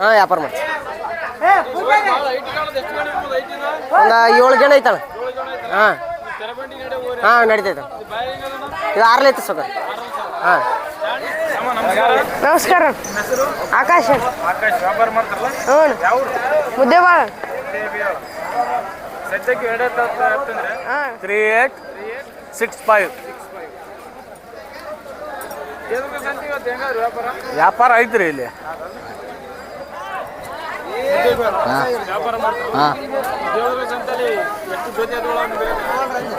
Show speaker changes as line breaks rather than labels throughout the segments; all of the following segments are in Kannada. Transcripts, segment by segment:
ಹಾಂ ವ್ಯಾಪಾರ ಮಾಡ್ತೀವಿ. ಒಂದು 7 ಗೇಣ ಐತಣ. ಹಾಂ ಹಾಂ ನಡೀತೈತೆ. ಇದು 6 ಐತೆ ಸರ್. ಹಾಂ
ನಮಸ್ಕಾರ. ಆಕಾಶ.
ವ್ಯಾಪಾರ ಮಾಡ್ತಾರಲ್ಲ?
ಹ್ಞೂ ಮುದ್ದೇಬಾಳ.
ಸದ್ಯಕ್ಕೆ 3865. ವ್ಯಾಪಾರ ಐತ್ರಿ ಇಲ್ಲಿ.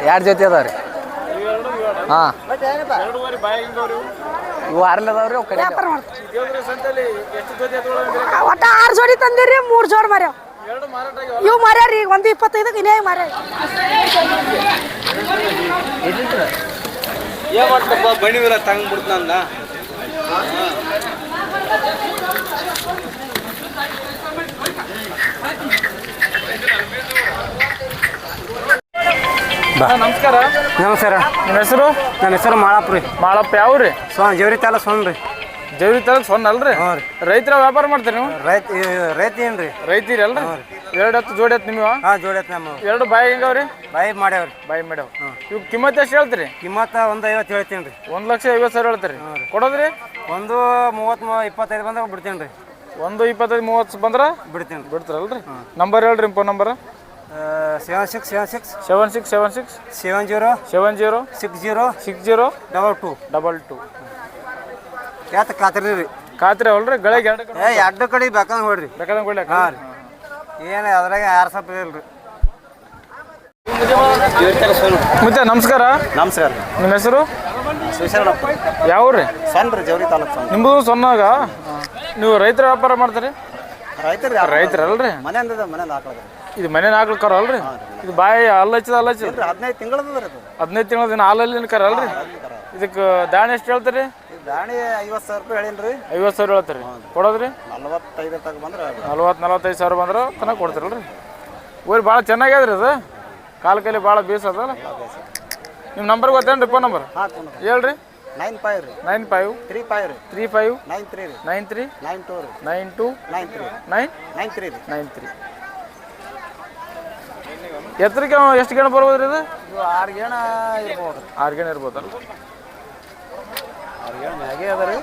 ಎರಡು ಜೊತೆ ಅದಾವ್ರಿ. ಹಾಂ ಇವು 6 ಅದಾವ್ರಿ. ಅವು ಕಡೆ
ಒಟ್ಟ 6 ಜೋಡಿ ತಂದಿರಿ, 3 ಜೋಡಿ ಮಾರ್ಯಾವ. ಇವು ಮಾರ್ಯಾರ ಈಗ 125 ಇನ್ನೇ ಮಾರ್ಯಾರ.
ಏನ್ ಮಾಡ್ತಪ್ಪ ಬಣಿವಿಲ್ಲ ತಗೊಂಡ್ಬಿಡ್ತಂದ. ನಮಸ್ಕಾರ.
ನಮಸ್ಕಾರ.
ನಿಮ್ಮ ಹೆಸರು?
ನನ್ನ ಹೆಸರು ಮಾಳಪ್ಪ ರೀ.
ಮಾಳಪ್ಪ ಯಾವ್ರಿ?
ಜವರಿ ತಾಲೂಕು ಸೊನ್ನ ರೀ.
ಜವರಿ ತಾಲೂಕು ಸೊನ್ನ ಅಲ್ರಿ?
ಹ್ಞೂ ರೀ.
ರೈತರ ವ್ಯಾಪಾರ ಮಾಡ್ತೀರಿ ನೀವು?
ರೈತ ಏನು ರೀ?
ರೈತೀರಿ ಅಲ್ರಿ? 2 ಎತ್ತು ಜೋಡಿ ಎತ್ತು ನಿಮ್ಗೆ?
ಹಾಂ ಜೋಡಿ ಎತ್ತು ನಮ್ಮ.
2 ಬಾಯಿ ಹೆಂಗವ್ರಿ?
ಬಾಯಿ ಮಾಡ್ಯಾವ್ರಿ.
ಬಾಯಿ ಮಾಡ್ಯಾವ. ಇವ್ ಕಿಮ್ಮತ್ ಎಷ್ಟು ಹೇಳ್ತೀರಿ?
ಕಿಮ್ಮತ್ತ 150 ಹೇಳ್ತೀನಿ ರೀ.
1,50,000 ಹೇಳ್ತೀರಿ. ಕೊಡೋದ್ರಿ?
ಒಂದು 30 25 ಬಂದಾಗ ಬಿಡ್ತೀನಿ ರೀ.
1 25 30 ಬಂದ್ರೆ
ಬಿಡ್ತೀನಿ.
ಬಿಡ್ತಾರಲ್ರಿ? ನಂಬರ್ ಹೇಳ್ರಿ, ಫೋನ್ ನಂಬರ್.
7676
7676
70
70
60
60
22
22.
ಯಾತ ಖಾತ್ರಿ ರೀ?
ಖಾತ್ರಿ ಅವಲ್ರಿ? ಗಳಿಗೆ
ಎರಡು ಕಡೆ ಬೇಕಂದ್ರೆ ಹೊಡ್ರಿ.
ಬೇಕಾದಂಗೆ ಕೊಡ್ಲಿ.
ಹಾಂ ರೀ. ಏನು ಅದ್ರಾಗ 2 ಸಾವಿರ ಇಲ್ರಿ.
ಮತ್ತೆ ನಮಸ್ಕಾರ.
ನಮಸ್ಕಾರ.
ನಿಮ್ಮ ಹೆಸರು?
ಶಿವಶರಣಪ್ಪ.
ಯಾವ್ರಿ?
ಸಣ್ಣ ರೀ, ಜವರಿ ತಾಲೂಕು ಸಣ್ಣ.
ನಿಮ್ಮದು ಸೊನ್ನಾಗ ನೀವು ರೈತರ ವ್ಯಾಪಾರ ಮಾಡ್ತೀರಿ?
ರೈತರಲ್ರಿ.
ಮನೆಯಿಂದ
ಹಾಕೋದು.
ಇದು ಮನೆ ಹಾಕ್ಲಿಕ್ಕಾರ ಅಲ್ರಿ? ಇದು ಬಾಯಿ ಅಲ್ಲ ಹಚ್ಚದ
15 ತಿಂಗಳದ
15 ತಿಂಗಳ ದಿನ ಹಾಲಲ್ಲಿ ಕರ ಅಲ್ರಿ? ಇದಕ್ಕೆ ದಾಣಿ ಎಷ್ಟು ಹೇಳ್ತೀರಿ?
ದಾಣಿ 50,000 ರೂಪಾಯಿ ಹೇಳಿನ್ರಿ.
50,000 ಹೇಳ್ತೀರಿ. ಕೊಡೋದ್ರಿ?
45 ತಗ ಬಂದ್ರೆ
40-45 ಸಾವಿರ ಬಂದ್ರೆ ತನಕ ಕೊಡ್ತೀರಲ್ರಿ? ಊರಿ ಭಾಳ ಚೆನ್ನಾಗ್ಯದ್ರಿ ಅದು. ಕಾಲು ಭಾಳ ಬೇಸ್ ಅದಲ್ಲ. ನಿಮ್ಮ ನಂಬರ್ ಗೊತ್ತೇನ್ರಿ? ಫೋನ್ ನಂಬರ್ ಹೇಳ್ರಿ.
95 ರೀ.
95
35 ರೀ.
35
93 ರೀ.
93
92 ರೀ.
92
93
93
ರೀ.
93. ಎತ್ತರಕ್ಕೆ ಎಷ್ಟು ಗೇಣ ಬರ್ಬೋದ್ರಿ ಇದು?
6 ಗೇಣ ಇರ್ಬೋದು.
6 ಗೇಣ ಇರ್ಬೋದಲ್ಲ?
6 ಗೇಣ ಮ್ಯಾಗೆ ಅದ ರೀ.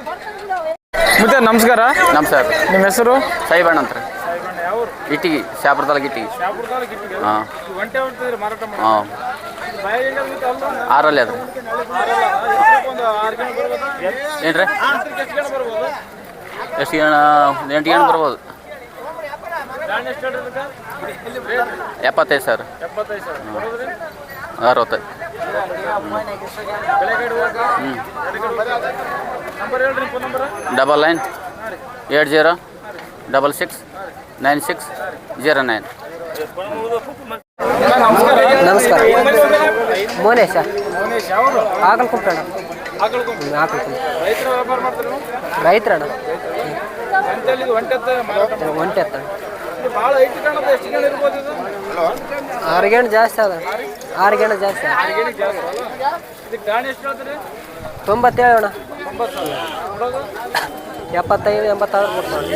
ಮತ್ತೆ ನಮಸ್ಕಾರ.
ನಮಸ್ಕಾರ.
ನಿಮ್ಮ ಹೆಸರು?
ಸಾಯಿಬಣ್ಣ ಅಂತ ರೀ.
ಯಾವ
ಇಟ್ಟಿಗೆ, ಶಾಪುರ ತಾಲೂಕು ಇಟ್ಟಿಗೆ. ಹಾಂ ಹಾಂ 6 ಅದು ಏನ್ರಿ? ಎಷ್ಟು ಗೇಣ? 8 ಗೇಣ ಬರ್ಬೋದು. 75,000. 60. $9 80 66 96 09.
ನಮಸ್ಕಾರ. ಮೋನೇಶ. ಆಗಲ್ಕುಂಟಣ. ರೈತರಣ್ಣ. ಒಂಟೆ ಎತ್ತ 6 ಗೇಣ ಜಾಸ್ತಿ ಅದ. 6 ಗೇಣ ಜಾಸ್ತಿ. 97 ಅಣ್ಣ. 75 86 ಕೊಡ್ತಾರೆ.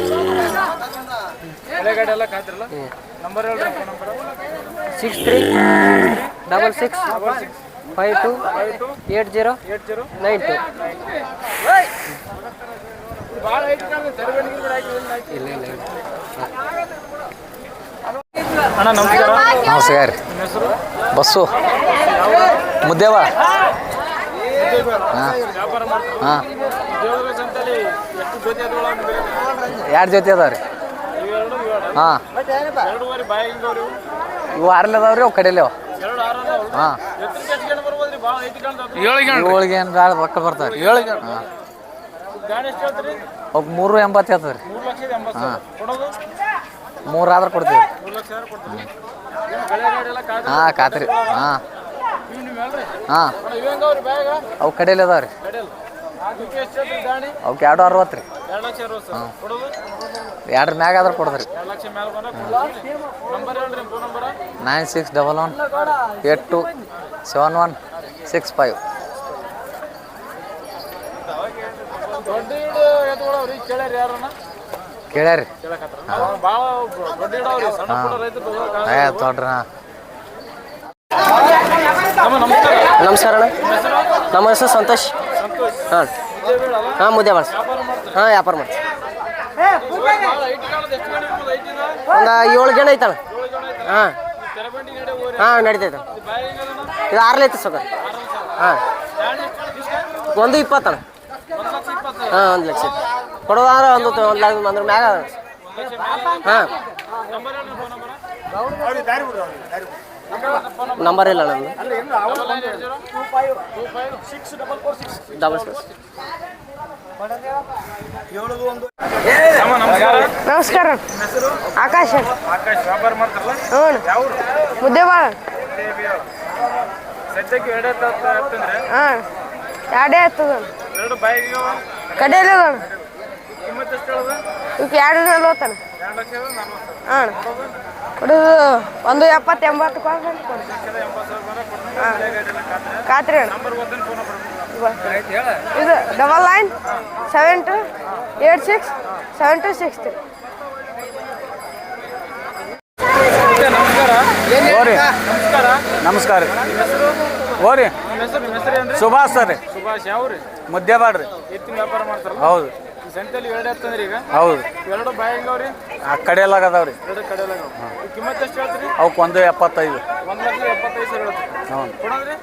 ನಂಬರ್ ಹೇಳ್ರಿ.
63 66 52 80 92. ಇಲ್ಲ.
ಅಣ್ಣ ನಮಸ್ಕಾರ.
ನಮಸ್ಕಾರ.
ನಿಮ್ಮ ಹೆಸರು?
ಬಸ್ಸು ಮುದ್ದೇವ.
ವ್ಯಾಪಾರ ಮಾಡ್ತಾರೆ?
ಹಾಂ 2 ಜೊತೆ ಅದಾವ್ರಿ. ಹಾಂ ಇವು 6 ಅದಾವ್ರಿ. ಅವು ಕಡೆಯಲ್ಲ. ಹಾಂ 7 ಗೇಣ ಭಾಳ ರೊಕ್ಕ ಬರ್ತಾವೆ. 7 ಗೇಣ. ಹಾಂ ಅವು 380 ಹೇಳ್ತದೆ ರೀ. ಹಾಂ 3 ಆದ್ರೆ ಕೊಡ್ತೀವಿ. ಹಾಂ ಖಾತ್ರಿ. ಹಾಂ ಹಾಂ ಅವು ಕಡೆಯಲ್ಲಿ ಅದಾವ ರೀ. ಅವಕ್ಕೆ 260 ರೀ. ಹಾಂ 2 ಮ್ಯಾಗ ಆದ್ರೆ ಕೊಡ್ದ್ರಿ. 9611 82 71 65.
ಕೇಳ್ಯಾರಿ
ಭಾಳ ದೊಡ್ಡ ಇಡಾವ್ರಿ ಸಣ್ಣ ಪುಟ್ಟ ರೈತರು
ತೊಡ್ರಿ
ನಮಸ್ಕಾರ
ನಮಸ್ಕಾರ ಅಣ್ಣ ನಮ್ಮ ಹೆಸರು ಸಂತೋಷ್ ಹಾಂ ಹಾಂ ಮುದ್ದೆ ಮಾಡ್ಸಿ ಹಾಂ ವ್ಯಾಪಾರ ಮಾಡ್ಸಿ ಒಂದು 7 ಜನ ಐತಣ್ಣ ಹಾಂ ಹಾಂ ನಡೀತೈತೆ ಇದು 6 ಐತೆ ಸೊಕ ಹಾಂ 120 ಅಣ್ಣ ಹಾಂ 1 ಲಕ್ಷ ಕೊಡೋದಾದ್ರೆ ಒಂದು ಲಕ್ಷ ಅದ್ರ ಮ್ಯಾಗ ಹಾಂ ನಂಬರ್ ಇಲ್ಲ ನಮ್ಮದು
ನಮಸ್ಕಾರ ಆಕಾಶ್
ಆಕಾಶ್ ವ್ಯಾಪಾರ ಮಾಡ್ತಾರಲ್ಲ
ಹ್ಞೂ ಮುದ್ದೆ ಬಾಳ
ಸದ್ಯಕ್ಕೆ ಎರಡೇ ಆಗ್ತಂದ್ರೆ
ಹಾಂ ಎರಡೇ ಆಗ್ತದ
ಎರಡು ಬಾಯಿಗೆ
ಕಡೆಯಲ್ಲ
ಕಿಮ್ಮತ್ತು ಎಷ್ಟು ಹೇಳೋದು
ಇವಕ್ಕೆ 2
2 ಲಕ್ಷ 40
ಹಾಂ ಕೊಡೋದು 170-80 ಕೊಡ್ರಿ ಖಾತ್ರಿ ಅಣ್ಣ
ನಂಬರ್ ಗೊತ್ತೇನು ಫೋನ್ ನಂಬರ್
ಇದು 9972867263
ನಮಸ್ಕಾರ
ಓರಿ
ನಮಸ್ಕಾರ
ನಮಸ್ಕಾರ ರೀ ಓರಿ
ನಿಮ್ಮ ಹೆಸರು ಏನ್ರಿ
ಸುಭಾಷ್ ಸರ್ ರೀ
ಸುಭಾಷ್ ಯಾವ್ರಿ
ಮುದ್ದೆ ಬಾಡ್ರಿ
ಎತ್ತಿನ ವ್ಯಾಪಾರ ಮಾಡ್ತಾರಲ್ಲ
ಹೌದು
ಈ ಸಂತೆಯಲ್ಲಿ ಎರಡು ಎತ್ತಂದ್ರಿ ಈಗ
ಹೌದು
ಎರಡು ಬಾಯಿಗೆ ಅವ್ರಿ
ಆ ಕಡೆಯಲ್ಲಾಗ ಅದಾವ್ರಿ
ಎರಡು ಕಡೆ ಕಿಮ್ಮತ್ತು ಎಷ್ಟು ಹೇಳ್ತೀರಿ
ಅವಕ್ಕೆ 175
1,75,000 ಹೇಳ್ತೀರಿ
ಹ್ಞೂ
ಕೊಡೋದ್ರಿ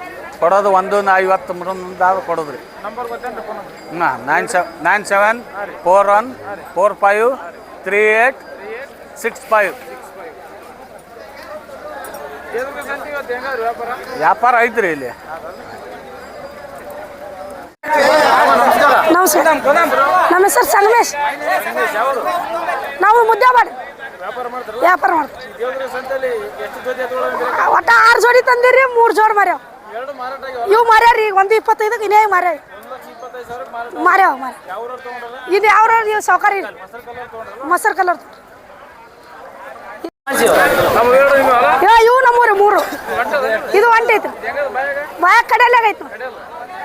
ಕೊಡೋದು 150 ಕೊಡೋದ್ರಿ
ನಂಬರ್ ಗೊತ್ತೇನ್ರಿ ಫೋನ್ ನಂಬರ್
ಹಾಂ 9741453865
ಎದಕ್ಕೆ ಸಂತೆ ಇವತ್ತು ಹೆಂಗಾದ್ರಿ ವ್ಯಾಪಾರ
ವ್ಯಾಪಾರ ಐತ್ರಿ ಇಲ್ಲಿ
ನಮಸ್ಕಾರ ನಮ್ಮ ಹೆಸರು ಸಂಗಮೇಶ್
ಯಾವರು
ನಾವು ಮುದ್ದೆ ಮಾಡಿ
ವ್ಯಾಪಾರ ಮಾಡ್ತಾರಲ್ಲ
ವ್ಯಾಪಾರ ಮಾಡ್ತೀವಿ
ದೇವ್ರ ಸಂತೆಯಲ್ಲಿ ಎಷ್ಟು ಜೊತೆ ಎತ್ತುಗಳು
ಒಟ್ಟು 6 ಜೋಡಿ ತಂದಿರಿ 3 ಜೋಡಿ ಮಾರ್ಯಾವ
ಎರಡು ಮಾರಾಟ ಆಗ್ಯಾವ
ಇವು ಮಾರ್ಯಾರ ಈಗ 125 ಇನ್ನೇ ಮಾರ್ಯಾವ
1,25,000 ಮಾರಾಟ
ಮಾರ್ಯಾವ
ಯಾವ ಊರವ್ರು ತಗೊಂಡ್ರಲ್ಲ
ಇದು ಯಾವ ಇವು ಸೌಕರ್ಯ ಇಲ್ಲ
ಮೊಸರು ಕಲರ್ ತಗೊಂಡ್ರಲ್ಲ
ಮೊಸರು ಕಲರ್
ನಮ್ಮ ಎರಡು ನೀವು ಅಲ್ಲ
ಇವು ನಮ್ಮೂರಿ 3 ಇದು ಒಂಟಿ ಐತ್ರಿ
ಹೆಂಗದ ಬಾಯಾಗ
ಬಾಯ ಕಡೆಯಲ್ಲಾಗ ಐತಿ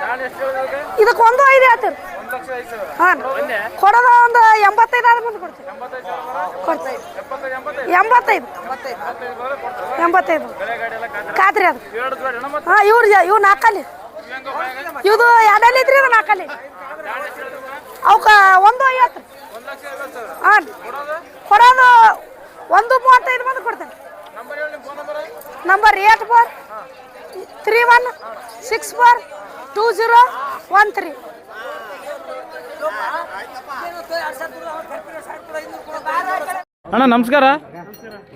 ನಾನು ಎಷ್ಟು ಹೇಳಿದಾಗ
ಇದಕ್ಕೆ 1.5 ಹೇಳ್ತೀರಿ
1,05,000
ಹಾಂ ಕೊಡೋದ ಒಂದು 85 ಆದ ಮುಂದೆ ಕೊಡ್ತೀವಿ
85,000
ಕೊಡ್ತೀವಿ
75
85
ಬೆಳೆ ಗಾಡಿ ಎಲ್ಲ
ಖಾತ್ರಿ ಅದು
ಎರಡು ಜೋಡಿ ಅಣ್ಣ ಮತ್ತೆ
ಹಾಂ ಇವು 4 ಅಲ್ಲಿ ಇದು 2 ಐತ್ರಿ ಇದು 4 ಅಲ್ಲಿ ಅವಕ್ಕೆ 1.50
1,50,000
ಹಾಂ ಕೊಡೋದು 1.35 ಮಂದಿ ಕೊಡ್ತೇನೆ
ನಂಬರ್ ಹೇಳಿ ಫೋನ್ ನಂಬರ್
ನಂಬರ್ 8431642013
ಅಣ್ಣ ನಮಸ್ಕಾರ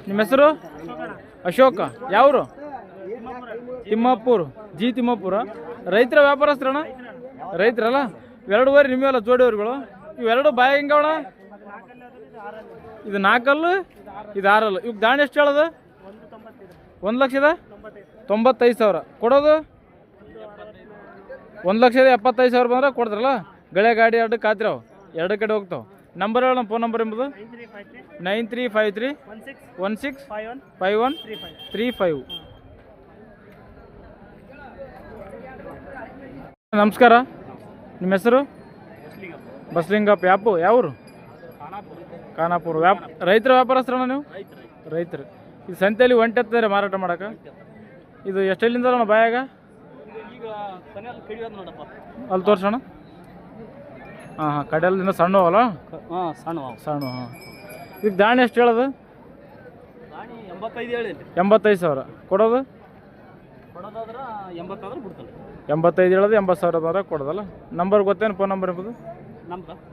ನಿಮ್ಮ ಹೆಸರು ಅಶೋಕ ಯಾವರು ತಿಮ್ಮಾಪುರ ತಿಮ್ಮಾಪುರ ರೈತರ ವ್ಯಾಪಾರಸ್ಥರಣ್ಣ ರೈತರಲ್ಲ ಎರಡೂವರೆ ನಿಮ್ಮೆಲ್ಲ ಜೋಡಿಯವ್ರುಗಳು ಇವೆರಡು ಬಾಯ ಹೆಂಗವಣ ಇದು 4 ಅಲ್ಲು ಇದು 6 ಅಲ್ಲು ಇವಾಗ ದಾಣಿ ಎಷ್ಟು ಹೇಳೋದು 1,95,000 ಕೊಡೋದು 1,75,000 ಬಂದ್ರೆ ಕೊಡ್ತಾರಲ್ಲ ಗಳೆ ಗಾಡಿ ಎರಡು ಖಾತ್ರಿ ಅವು ಎರಡು ಕಡೆ ಹೋಗ್ತಾವೆ ನಂಬರ್ ಹೇಳ ನಮ್ಮ ಫೋನ್ ನಂಬರ್ ಎಂಬುದು 9353165135 ನಮಸ್ಕಾರ ನಿಮ್ಮ ಹೆಸರು ಬಸ್ಲಿಂಗಪ್ಪ ಯಾವರು ಖಾನಾಪುರ ರೈತರ ವ್ಯಾಪಾರಸ್ಥರಣ್ಣ ನೀವು ರೈತರು ಇದು ಸಂತೆಯಲ್ಲಿ ಒಂಟೆತ್ತಾರೆ ಮಾರಾಟ ಮಾಡೋಕೆ ಇದು ಎಷ್ಟೆಲ್ಲಿಂದ ಬಾಯಾಗ ಅಲ್ಲಿ ತೋರ್ಸೋಣ ಹಾಂ ಕಡೆಯಲ್ಲಿಂದ ಸಣ್ಣವಲ್ಲ ಸಣ್ಣ ಹಾಂ ಈಗ ದಾಣಿ ಎಷ್ಟು ಹೇಳೋದು 85,000 ಕೊಡೋದು 85 ಹೇಳೋದು 80,000 ಬಂದ್ರೆ ಕೊಡೋದಲ್ಲ ನಂಬರ್ ಗೊತ್ತೇನು ಫೋನ್ ನಂಬರ್ ಎಂಬುದು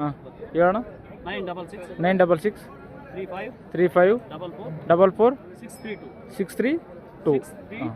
ಹಾಂ ಹೇಳೋಣ 966 35 44 632 ಹಾಂ